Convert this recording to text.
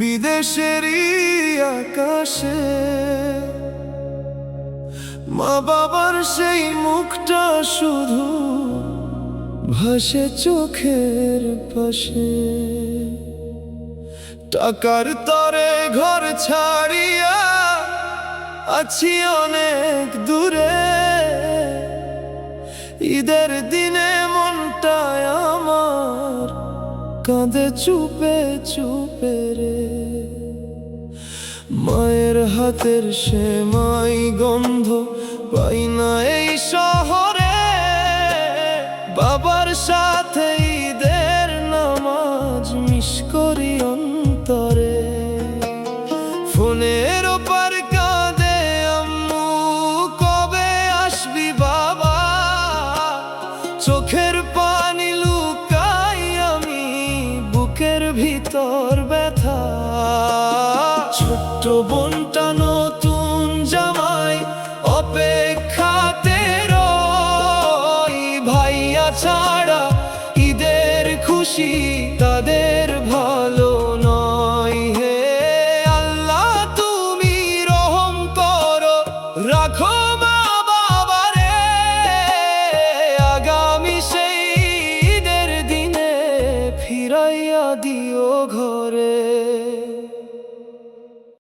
বিদেশেরই আকাশে মা বাবার সেই মুখটা শুধু ভাসে চোখের পাশে। টাকার তরে ঘর ছাড়িয়া আছি অনেক দূরে, ঈদের দিনে মনটায় আমার কাঁদে চুপে চুপে রে। মায়ের হাতের সেমাই গন্ধ পাই না এই শহরে, বাবার সাথে ঈদের নামাজ মিস করি অন্তরে। ফোনের ওপার কাঁদে আম্মু, কবে আসবি বাবা, চোখের পানি লুকাই আমি, বুকের ভিতর ব্যথা। ছোট্ট বোনটা নতুন জামাই অপেক্ষাতে রই, ভাইয়া ছাড়া ঈদের খুশি তাদের ভালো নয়। হে আল্লাহ তুমি রহম করো, রাখো